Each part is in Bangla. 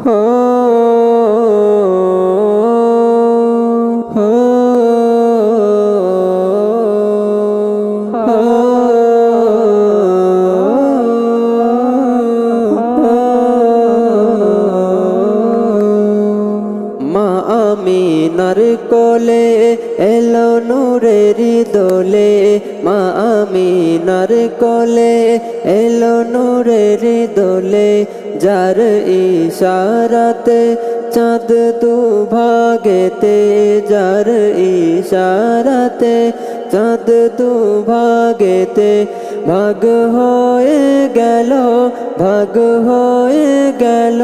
হো হো মা আমিনার কোলে এলো নূরের দোলে, মা আমিনার কোলে এলো নূরের দোলে, যার ইশারাতে চাঁদ দুভাগেতে, যার ইশারাতে চাঁদ দুভাগেতে ভাগ হয়ে গেল, ভাগ হয়ে গেল।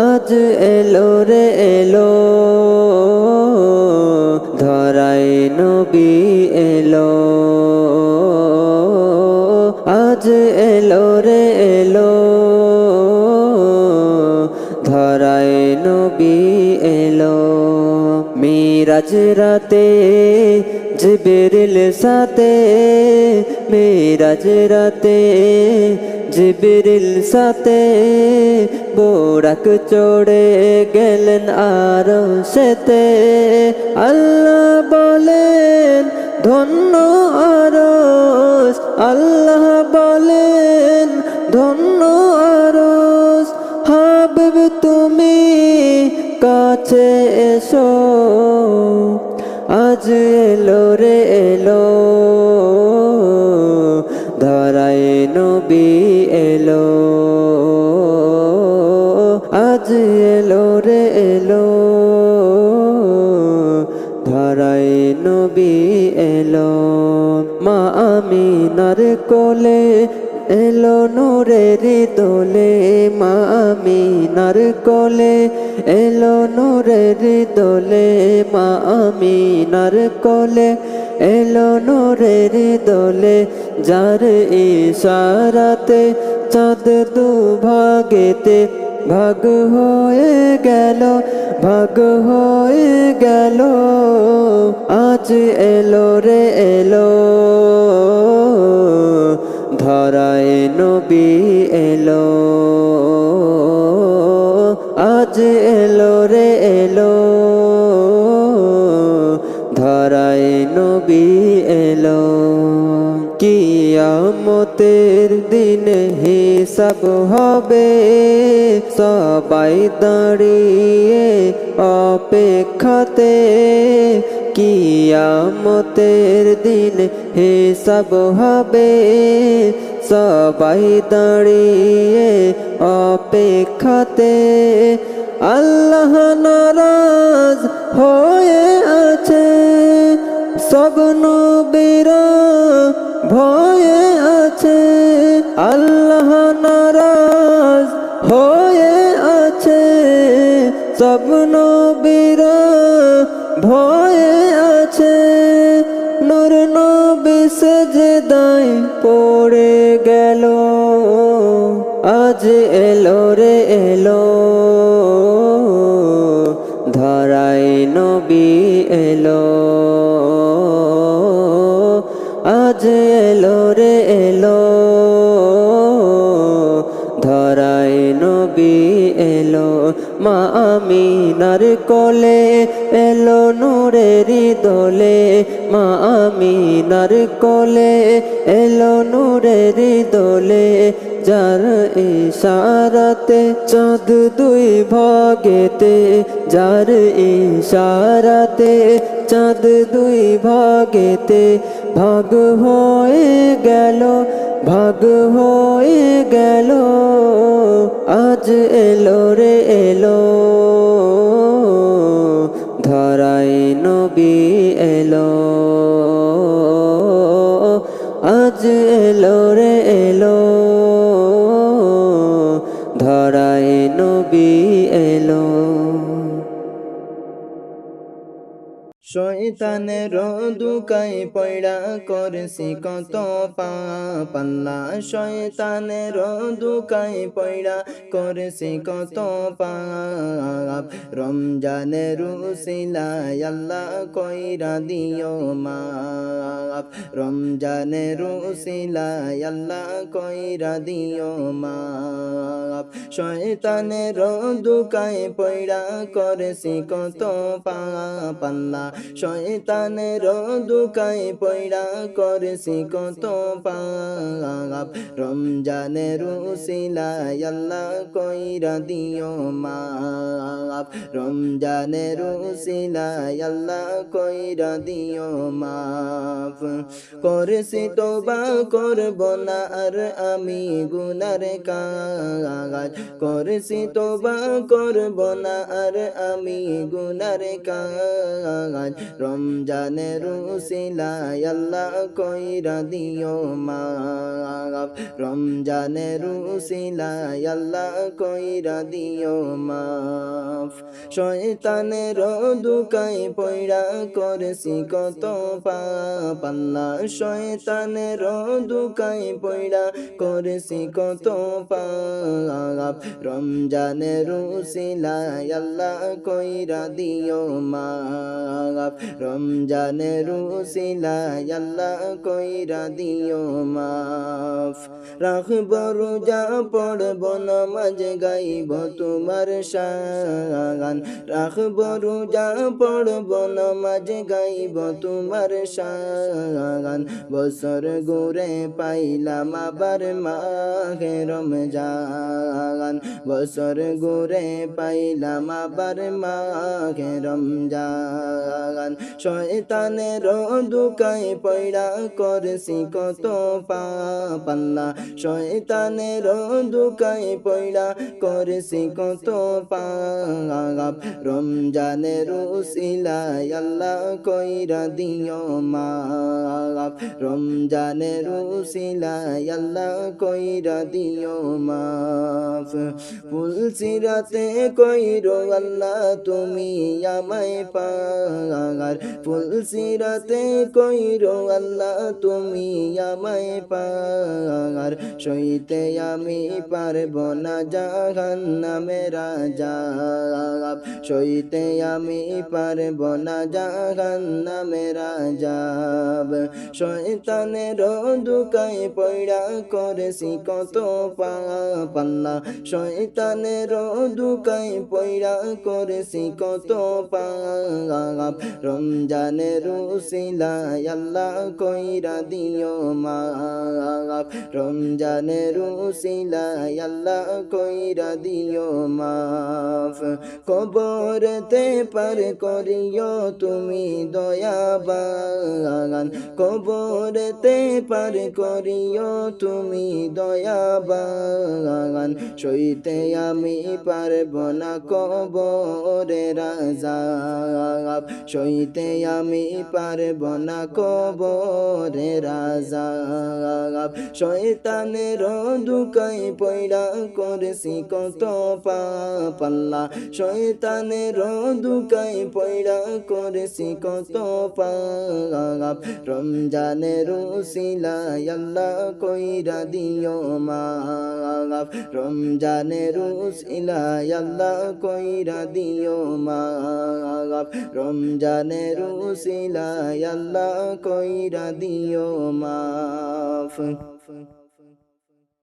আজ এলো রে এলো, ধরায় নবী এলো, আজ এলো রে এলো, ধরায় নবী এলো। মিরাজ রাতে জিবরিল সাথে, মিরাজ রাতে জিবরিল সাথে বোরাক চড়ে গেলেন আরশেতে। আল্লাহ বলেন ধন্য আরশ, আল্লাহ বলেন ধন্য আরশ। হাবিব তুমি কাছে এসো, আজ এলো রে এলো, ধরায় নবী এলো, আজ এলো রে এলো, ধরায় নবী এলো। মা আমিনার কোলে এলো নূরের দোলে, মা আমিনার কোলে এলো নূরের দোলে, মা আমিনার কোলে এলো নূরের দোলে, যার ইশারাতে চাঁদ দুভাগেতে ভাগ হয়ে গেল, ভাগ হয়ে গেল। আজ এলো রে এলো, ধরায় নবী এলো, আজ এলো রে এলো, ধরায় নবী এলো। কিয়ামতের দিন হিসাব হবে, সবাই দাঁড়িয়ে অপেক্ষাতে, কিয়ামতের দিন হিসাব হবে, সবাই দাঁড়িয়ে অপেক্ষাতে। আল্লাহ নারাজ হয়ে আছে, সব নবীরা ভয়ে আছে, আল্লাহ নারাজ হয়ে আছে, সব নবীরা ভয়ে আছে। নূর নবী সেজদায় পড়ে গেল, আজ এলো রে এলো, ধরায় নবী এলো, আজ এলো রে এলো, ধরায় নবী এলো। মা আমিনার কোলে এলো নূরের দোলে, মা আমিনার কোলে এলো নূরের দোলে, যার ইশারাতে চাঁদ দুই ভাগেতে, যার ইশারাতে চাঁদ দুই ভাগেতে ভাগ হয়ে গেল, ভাগ হয়ে গেল। আজ এলো রে এলো, ধরায় নবী এলো, আজ এলো রে এলো, ধরায় নবী এলো। শয়তানের দুকায় পয়ড়া করছি কত পাপ আল্লাহ শয়তানের দুকায় পয়ড়া করছি কত পাপ রমজানের উসিলায় আল্লাহ কইরা দিও মাপ রমজানের উসিলায় আল্লাহ কইরা দিও মাপ শয়তানের দুকায় পয়ড়া করছি কত পাপ আল্লাহ শয়তানের দুকায় পয়ড়া করছি কত পাপ রমজানের উসিলায় আল্লাহ কইরা দিও মাপ রমজানের উসিলায় আল্লাহ কইরা দিও মাপ করেছি তওবা করব না আর আমি গুনার কাজ করেছি তওবা করব না আর আমি গুনার কাজ রমজানের উসিলায় আল্লাহ কইরা দিও মাপ রমজানের উসিলায় আল্লাহ কইরা দিও মাপ শয়তানের দুকায় পয়ড়া করছি কত পাপ আল্লাহ শয়তানের দুকায় পয়ড়া করছি কত পাপ রমজানের উসিলায় আল্লাহ কইরা দিও মাপ রমজানের উসিলায় আল্লাহ কইরা দিও মাপ রাখব রোজা পড়ব নামাজ গাইব তোমার শান রাখব রোজা পড়ব নামাজ গাইব তোমার শান বছর ঘুরে পাইলাম আবার মাহে রমজান বছর ঘুরে পাইলাম আবার মাহে রমজান শয়তানের দুকায় পয়ড়া করছি কত পাপ আল্লাহ শয়তানের দুকায় পয়ড়া করছি কত পাপ রমজানের উসিলায় আল্লাহ কইরা দিও মাপ রমজানের উসিলায় আল্লাহ কইরা দিও মাপ ফুলসিরাতে কইরো আল্লাহ তুমি আমায় পার ফুলসিরাতে কইরো আল্লাহ তুমি আমায় পার সইতে আমি পারব না জাহান্নামের আযাব সইতে আমি পারব না জাহান্নামের আযাব শয়তানের দুকায় পয়ড়া করেছি কত পাপ আল্লাহ শয়তানের দুকায় পয়ড়া করেছি কত পাপ রমজানের উসিলায় আল্লাহ কইরা দিও মাপ রমজানের উসিলায় আল্লাহ কইরা দিও মাপ কবরতে পার করিও তুমি দয়াবান কবরতে পার করিও তুমি দয়াবান সইতে আমি পারব না কবরের আযাব সইতে আমি পারব না কবরের আযাব শয়তানের দুকায় পয়ড়া করছি কত পাপ আল্লাহ শয়তানের দুকায় পয়ড়া করছি কত পাপ রমজানের উসিলায় আল্লাহ কইরা দিও মাপ রমজানের উসিলায় আল্লাহ কইরা দিও মাপ রমজানের উসিলায় আল্লাহ কইরা দিও মাপ